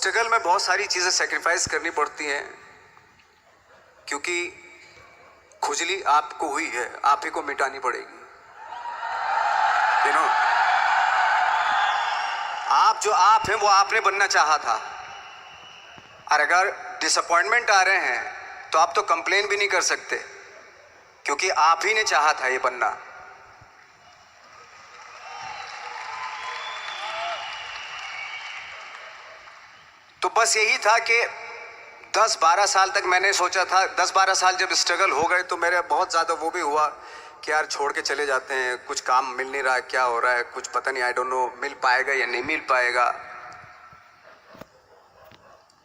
Struggle में बहुत सारी चीज़ें सेक्रीफाइस करनी पड़ती हैं, क्योंकि खुजली आपको हुई है, आप ही को मिटानी पड़ेगी। यू नो, आप जो आप हैं वो आपने बनना चाहा था, और अगर डिसअपॉइंटमेंट आ रहे हैं तो आप तो कंप्लेन भी नहीं कर सकते, क्योंकि आप ही ने चाहा था ये बनना। तो बस यही था कि 10-12 साल तक मैंने सोचा था, 10-12 साल जब स्ट्रगल हो गए तो मेरे बहुत ज़्यादा वो भी हुआ कि यार छोड़ के चले जाते हैं, कुछ काम मिल नहीं रहा है, क्या हो रहा है कुछ पता नहीं, आई डोंट नो मिल पाएगा या नहीं मिल पाएगा।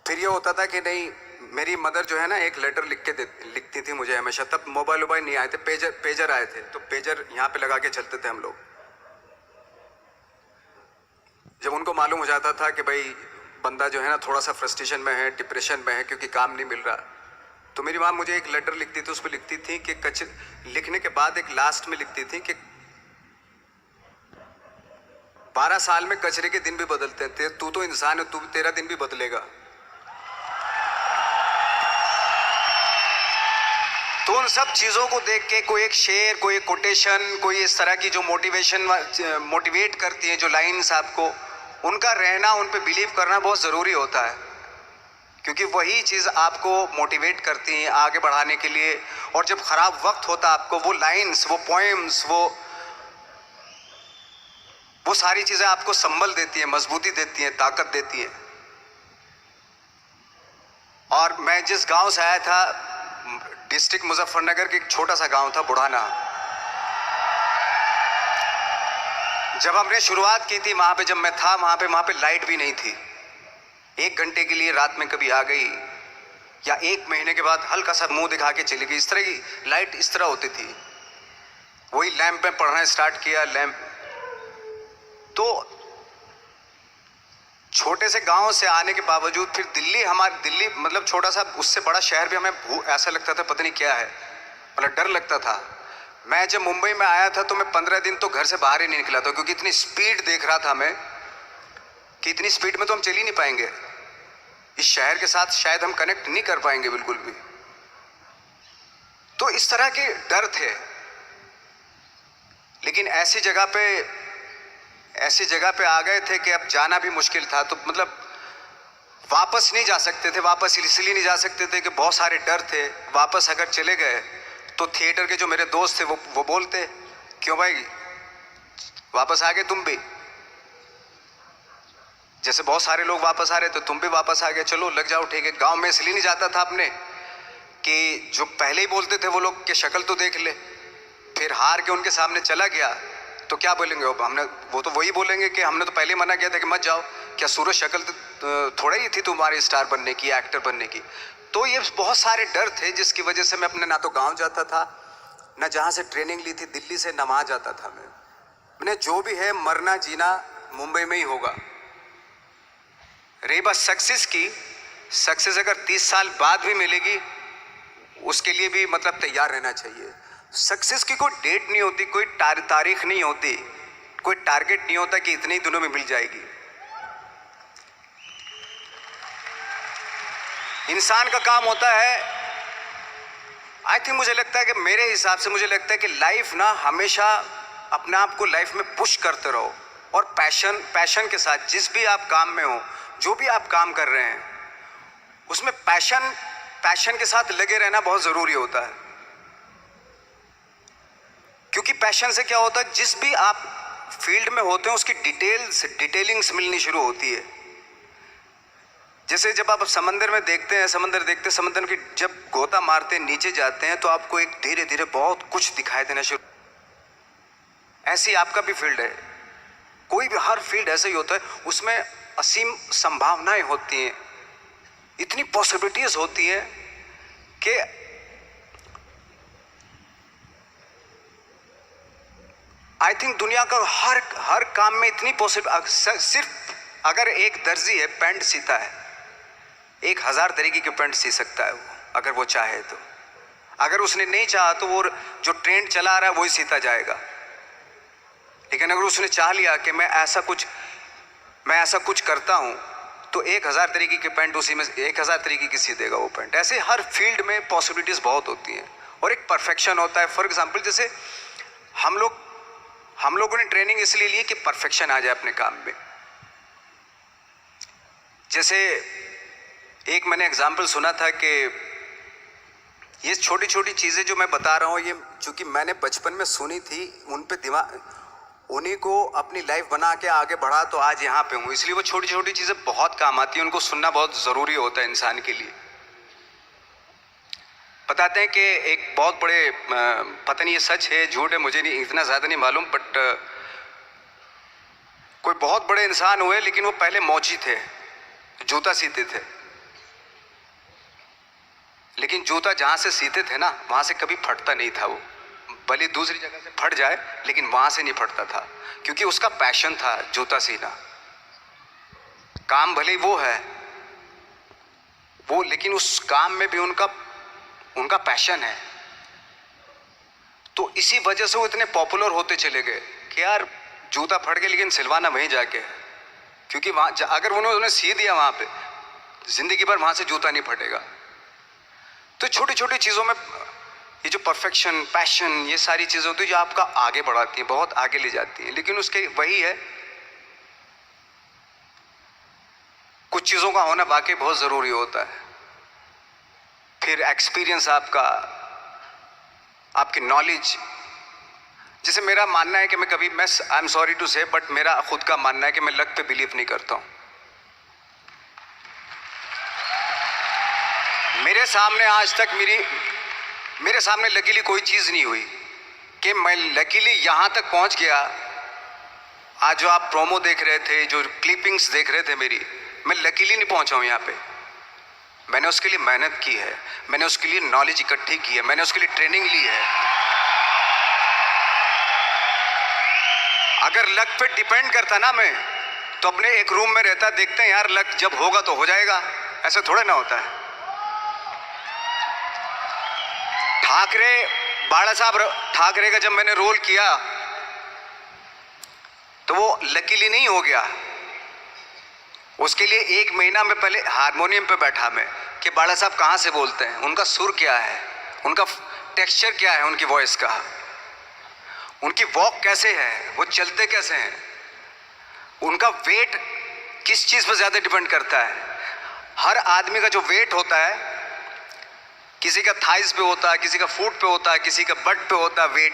फिर ये होता था कि नहीं, मेरी मदर जो है ना एक लेटर लिखती थी मुझे हमेशा। तब मोबाइल नहीं आए थे, पेजर आए थे, तो पेजर यहाँ पे लगा के चलते थे हम लोग। जब उनको मालूम हो जाता था कि भाई बंदा जो है ना थोड़ा सा फ्रस्ट्रेशन में है, डिप्रेशन में है, क्योंकि काम नहीं मिल रहा, तो मेरी माँ मुझे एक लेटर लिखती थी। उस पर लिखती थी कि लिखने के बाद एक लास्ट में लिखती थी कि 12 साल में कचरे के दिन भी बदलते थे, तू तो इंसान है, तेरा दिन भी बदलेगा। तो उन सब चीज़ों को देख के कोई एक शेर, कोई एक कोटेशन, कोई इस तरह की जो मोटिवेट करती है, जो लाइन्स आपको, उनका रहना, उन पे बिलीव करना बहुत ज़रूरी होता है, क्योंकि वही चीज़ आपको मोटिवेट करती हैं आगे बढ़ाने के लिए। और जब ख़राब वक्त होता है आपको, वो लाइन्स, वो पोएम्स, वो सारी चीज़ें आपको संबल देती हैं, मजबूती देती हैं, ताकत देती हैं। और मैं जिस गांव से आया था, डिस्ट्रिक्ट मुजफ्फरनगर के एक छोटा सा गांव था बुढ़ाना, जब हमने शुरुआत की थी वहाँ पे, जब मैं था वहाँ पे लाइट भी नहीं थी। 1 घंटे के लिए रात में कभी आ गई, या 1 महीने के बाद हल्का सा मुंह दिखा के चली गई। इस तरह की लाइट इस तरह होती थी। वही लैंप में पढ़ना स्टार्ट किया, लैंप। तो छोटे से गांव से आने के बावजूद फिर दिल्ली मतलब छोटा सा, उससे बड़ा शहर भी हमें ऐसा लगता था पता नहीं क्या है, मतलब डर लगता था। मैं जब मुंबई में आया था तो मैं 15 दिन तो घर से बाहर ही नहीं निकला था, क्योंकि इतनी स्पीड देख रहा था मैं कि इतनी स्पीड में तो हम चल ही नहीं पाएंगे, इस शहर के साथ शायद हम कनेक्ट नहीं कर पाएंगे बिल्कुल भी। तो इस तरह के डर थे। लेकिन ऐसी जगह पे आ गए थे कि अब जाना भी मुश्किल था। तो मतलब वापस नहीं जा सकते थे। वापस इसलिए नहीं जा सकते थे कि बहुत सारे डर थे। वापस अगर चले गए तो थिएटर के जो मेरे दोस्त थे वो बोलते, क्यों भाई वापस आ गए तुम भी, जैसे बहुत सारे लोग वापस आ रहे तो तुम भी वापस आ गए, चलो लग जाओ, ठीक है। गांव में इसलिए नहीं जाता था अपने कि जो पहले ही बोलते थे वो लोग कि शक्ल तो देख ले, फिर हार के उनके सामने चला गया तो क्या बोलेंगे वो तो वही बोलेंगे कि हमने तो पहले मना किया था कि मत जाओ, क्या सूरज शक्ल तो थोड़ा ही थी तुम्हारी स्टार बनने की, एक्टर बनने की। तो ये बहुत सारे डर थे जिसकी वजह से मैं अपने ना तो गांव जाता था, ना जहाँ से ट्रेनिंग ली थी दिल्ली से, ना वहाँ जाता था। मैंने जो भी है मरना जीना मुंबई में ही होगा। रही बात सक्सेस की, सक्सेस अगर 30 साल बाद भी मिलेगी उसके लिए भी मतलब तैयार रहना चाहिए। सक्सेस की कोई डेट नहीं होती, कोई तारीख नहीं होती, कोई टारगेट नहीं होता कि इतने ही दिनों में मिल जाएगी। इंसान का काम होता है, आई थिंक मुझे लगता है कि मेरे हिसाब से मुझे लगता है कि लाइफ ना हमेशा अपने आप को लाइफ में पुश करते रहो, और पैशन के साथ जिस भी आप काम में हो, जो भी आप काम कर रहे हैं उसमें पैशन के साथ लगे रहना बहुत ज़रूरी होता है। क्योंकि पैशन से क्या होता है, जिस भी आप फील्ड में होते हैं उसकी डिटेलिंग्स मिलनी शुरू होती है। जैसे जब आप समंदर में देखते हैं, समंदर की जब गोता मारते हैं, नीचे जाते हैं, तो आपको एक धीरे धीरे बहुत कुछ दिखाई देना शुरू। ऐसी आपका भी फील्ड है, कोई भी हर फील्ड ऐसा ही होता है, उसमें असीम संभावनाएं होती हैं, इतनी पॉसिबिलिटीज होती हैं कि आई थिंक दुनिया का हर काम में इतनी सिर्फ अगर एक दर्जी है पैंट सीता है, 1000 तरीके के पैंट सी सकता है वो, अगर वो चाहे तो। अगर उसने नहीं चाहा तो वो जो ट्रेंड चला रहा है वही सीता जाएगा। लेकिन अगर उसने चाह लिया कि मैं ऐसा कुछ करता हूँ, तो 1000 तरीके के पैंट उसी में 1000 तरीके की सी देगा वो पैंट। ऐसे हर फील्ड में पॉसिबिलिटीज़ बहुत होती हैं और एक परफेक्शन होता है। फॉर एग्जांपल जैसे हम लोगों ने ट्रेनिंग इसलिए ली कि परफेक्शन आ जाए अपने काम में। जैसे एक मैंने एग्जाम्पल सुना था कि ये छोटी छोटी चीज़ें जो मैं बता रहा हूँ ये चूँकि मैंने बचपन में सुनी थी, उन पे दिमाग उन्हीं को अपनी लाइफ बना के आगे बढ़ा तो आज यहाँ पे हूँ। इसलिए वो छोटी छोटी चीज़ें बहुत काम आती हैं, उनको सुनना बहुत ज़रूरी होता है इंसान के लिए। बताते हैं कि एक बहुत बड़े पता नहीं ये सच है झूठ है मुझे नहीं इतना ज़्यादा नहीं मालूम, बट कोई बहुत बड़े इंसान हुए लेकिन वो पहले मौची थे, जूता सीते थे। लेकिन जूता जहाँ से सीते थे ना वहाँ से कभी फटता नहीं था। वो भले दूसरी जगह से फट जाए लेकिन वहाँ से नहीं फटता था, क्योंकि उसका पैशन था जूता सीना। काम भले वो है वो, लेकिन उस काम में भी उनका पैशन है। तो इसी वजह से वो इतने पॉपुलर होते चले गए कि यार जूता फट गया लेकिन सिलवाना वहीं जाके है, क्योंकि वहाँ अगर उन्होंने सी दिया वहाँ पे जिंदगी भर वहाँ से जूता नहीं फटेगा। तो छोटी छोटी चीज़ों में ये जो परफेक्शन पैशन ये सारी चीज़ें होती है जो आपका आगे बढ़ाती हैं, बहुत आगे ले जाती हैं। लेकिन उसके वही है कुछ चीज़ों का होना वाकई बहुत ज़रूरी होता है। फिर एक्सपीरियंस आपकी नॉलेज। जैसे मेरा मानना है कि मैं आई एम सॉरी टू से बट मेरा खुद का मानना है कि मैं लक पे बिलीव नहीं करता हूँ। मेरे सामने आज तक मेरे सामने लकीली कोई चीज़ नहीं हुई कि मैं लकीली यहाँ तक पहुँच गया। आज जो आप प्रोमो देख रहे थे, जो क्लिपिंग्स देख रहे थे मेरी, मैं लकीली नहीं पहुँचा हूँ यहाँ पे। मैंने उसके लिए मेहनत की है, मैंने उसके लिए नॉलेज इकट्ठी की है, मैंने उसके लिए ट्रेनिंग ली है। अगर लक पे डिपेंड करता ना मैं तो अपने एक रूम में रहता, देखते हैं यार लक जब होगा तो हो जाएगा, ऐसा थोड़ा ना होता है। बाला साहब ठाकरे का जब मैंने रोल किया तो वो लकीली नहीं हो गया। उसके लिए 1 महीना में पहले हारमोनियम पे बैठा मैं कि बाला साहब कहाँ से बोलते हैं, उनका सुर क्या है, उनका टेक्सचर क्या है, उनकी वॉइस का, उनकी वॉक कैसे है, वो चलते कैसे हैं, उनका वेट किस चीज़ पर ज़्यादा डिपेंड करता है। हर आदमी का जो वेट होता है, किसी का थाइस पे होता है, किसी का फुट पे होता है, किसी का बट पे होता है वेट,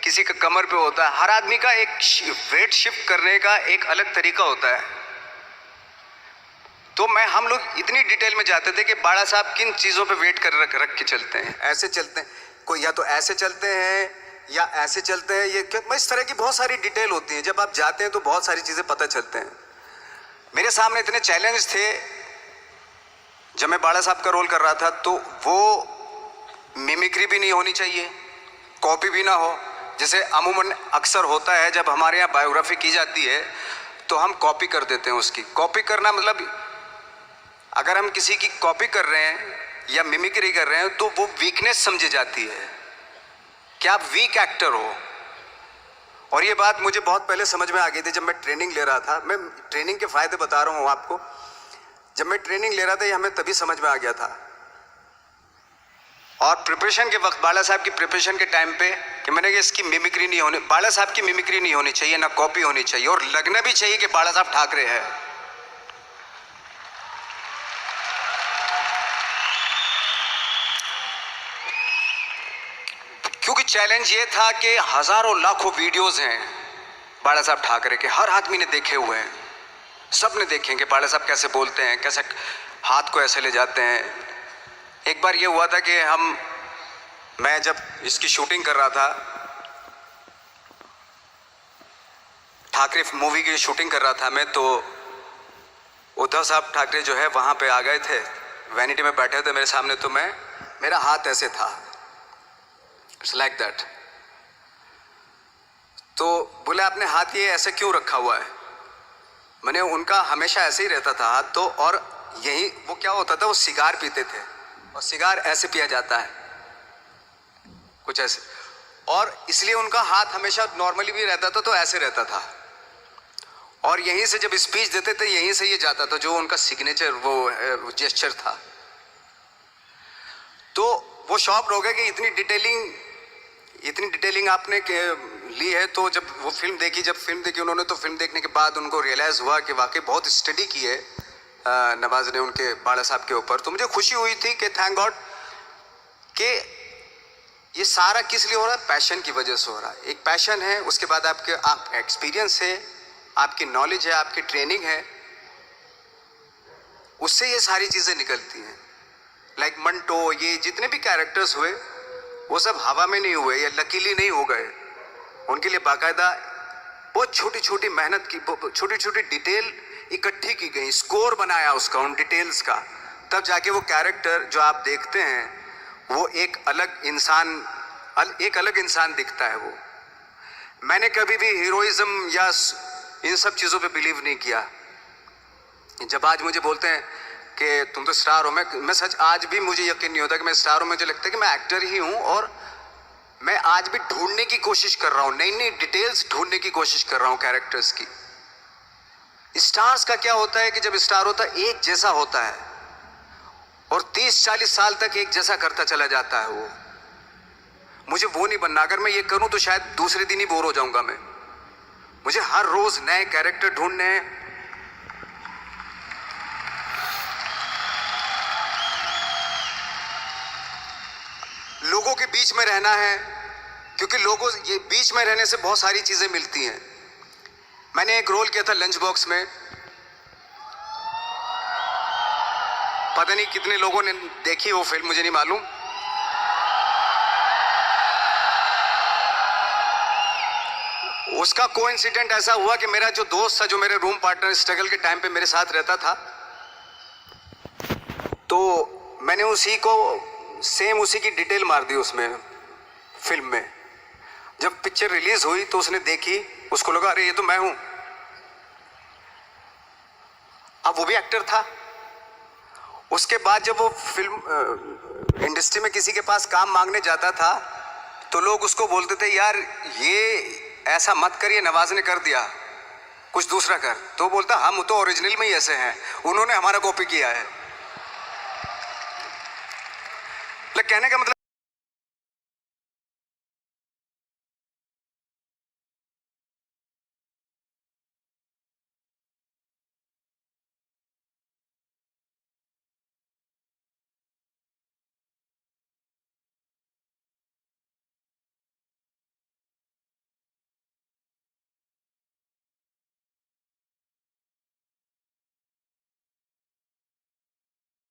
किसी का कमर पे होता है। हर आदमी का एक वेट शिफ्ट करने का एक अलग तरीका होता है। तो हम लोग इतनी डिटेल में जाते थे कि बाला साहब किन चीज़ों पे वेट कर रख के चलते हैं, ऐसे चलते हैं, कोई या तो ऐसे चलते हैं या ऐसे चलते हैं। ये इस तरह की बहुत सारी डिटेल होती है। जब आप जाते हैं तो बहुत सारी चीज़ें पता चलते हैं। मेरे सामने इतने चैलेंज थे जब मैं बाला साहब का रोल कर रहा था, तो वो मिमिक्री भी नहीं होनी चाहिए, कॉपी भी ना हो। जैसे अमूमन अक्सर होता है जब हमारे यहाँ बायोग्राफी की जाती है तो हम कॉपी कर देते हैं। उसकी कॉपी करना मतलब अगर हम किसी की कॉपी कर रहे हैं या मिमिक्री कर रहे हैं तो वो वीकनेस समझी जाती है कि आप वीक एक्टर हो। और ये बात मुझे बहुत पहले समझ में आ गई थी जब मैं ट्रेनिंग ले रहा था। मैं ट्रेनिंग के फायदे बता रहा हूँ आपको। जब मैं ट्रेनिंग ले रहा था ये हमें तभी समझ में आ गया था। और प्रिपरेशन के वक्त बाला साहब की प्रिपरेशन के टाइम पे कि मैंने कि इसकी मिमिक्री नहीं होनी, बाला साहब की मिमिक्री नहीं होनी चाहिए, ना कॉपी होनी चाहिए, और लगना भी चाहिए कि बाला साहब ठाकरे है। क्योंकि चैलेंज ये था कि हजारों लाखों वीडियोस हैं बाला साहब ठाकरे के, हर आदमी ने देखे हुए हैं, सब ने देखे कि बाला साहब कैसे बोलते हैं, कैसे हाथ को ऐसे ले जाते हैं। एक बार ये हुआ था कि मैं जब इसकी शूटिंग कर रहा था, ठाकरे मूवी की शूटिंग कर रहा था मैं, तो उद्धव साहब ठाकरे जो है वहाँ पे आ गए थे, वैनिटी में बैठे थे मेरे सामने। तो मेरा हाथ ऐसे था, इट्स लाइक दैट। तो बोले आपने हाथ ये ऐसे क्यों रखा हुआ है? मैंने उनका हमेशा ऐसे ही रहता था हाथ। तो और यही वो क्या होता था, वो सिगार पीते थे और सिगार ऐसे पिया जाता है कुछ ऐसे, और इसलिए उनका हाथ हमेशा नॉर्मली भी रहता था तो ऐसे रहता था। और यहीं से जब स्पीच देते थे यहीं से ये जाता था, जो उनका सिग्नेचर वो जेस्चर था। तो वो शॉक्ड हो गए कि इतनी डिटेलिंग आपने ली है। तो जब वो फिल्म देखी उन्होंने, तो फिल्म देखने के बाद उनको रियलाइज़ हुआ कि वाकई बहुत स्टडी की है नवाज ने उनके बाड़ा साहब के ऊपर। तो मुझे खुशी हुई थी कि थैंक गॉड कि ये सारा किस लिए हो रहा है, पैशन की वजह से हो रहा है। एक पैशन है, उसके बाद आप एक्सपीरियंस है, आपकी नॉलेज है, आपकी ट्रेनिंग है, उससे ये सारी चीज़ें निकलती हैं। लाइक मंटो, ये जितने भी कैरेक्टर्स हुए वो सब हवा में नहीं हुए या लकीली नहीं हो गए। उनके लिए बाकायदा बहुत छोटी छोटी मेहनत की, छोटी छोटी डिटेल इकट्ठी की गई, स्कोर बनाया उसका, उन डिटेल्स का, तब जाके वो कैरेक्टर जो आप देखते हैं वो एक अलग इंसान दिखता है। वो मैंने कभी भी हीरोइज्म या इन सब चीज़ों पे बिलीव नहीं किया। जब आज मुझे बोलते हैं कि तुम तो स्टार हो, मैं सच आज भी मुझे यकीन नहीं होता कि मैं स्टार हूँ। मुझे लगता है कि मैं एक्टर ही हूँ, और मैं आज भी ढूंढने की कोशिश कर रहा हूँ, नई नई डिटेल्स ढूंढने की कोशिश कर रहा हूँ कैरेक्टर्स की। स्टार्स का क्या होता है कि जब स्टार होता है एक जैसा होता है और 30-40 साल तक एक जैसा करता चला जाता है। वो मुझे वो नहीं बनना। अगर मैं ये करूं तो शायद दूसरे दिन ही बोर हो जाऊंगा मैं। मुझे हर रोज नए कैरेक्टर ढूंढने हैं। लोगों के बीच में रहना है, क्योंकि लोगों ये बीच में रहने से बहुत सारी चीजें मिलती हैं। मैंने एक रोल किया था लंच बॉक्स में, पता नहीं कितने लोगों ने देखी वो फिल्म, मुझे नहीं मालूम। उसका कोइंसिडेंट ऐसा हुआ कि मेरा जो दोस्त था, जो मेरे रूम पार्टनर स्ट्रगल के टाइम पे मेरे साथ रहता था, तो मैंने उसी की डिटेल मार दी उसमें फिल्म में। जब पिक्चर रिलीज हुई तो उसने देखी, उसको लगा अरे ये तो मैं हूं। अब वो भी एक्टर था। उसके बाद जब वो फिल्म इंडस्ट्री में किसी के पास काम मांगने जाता था तो लोग उसको बोलते थे यार ये ऐसा मत कर, ये नवाज ने कर दिया, कुछ दूसरा कर। तो बोलता हम तो ओरिजिनल में ही ऐसे हैं, उन्होंने हमारा कॉपी किया है। कहने का मतलब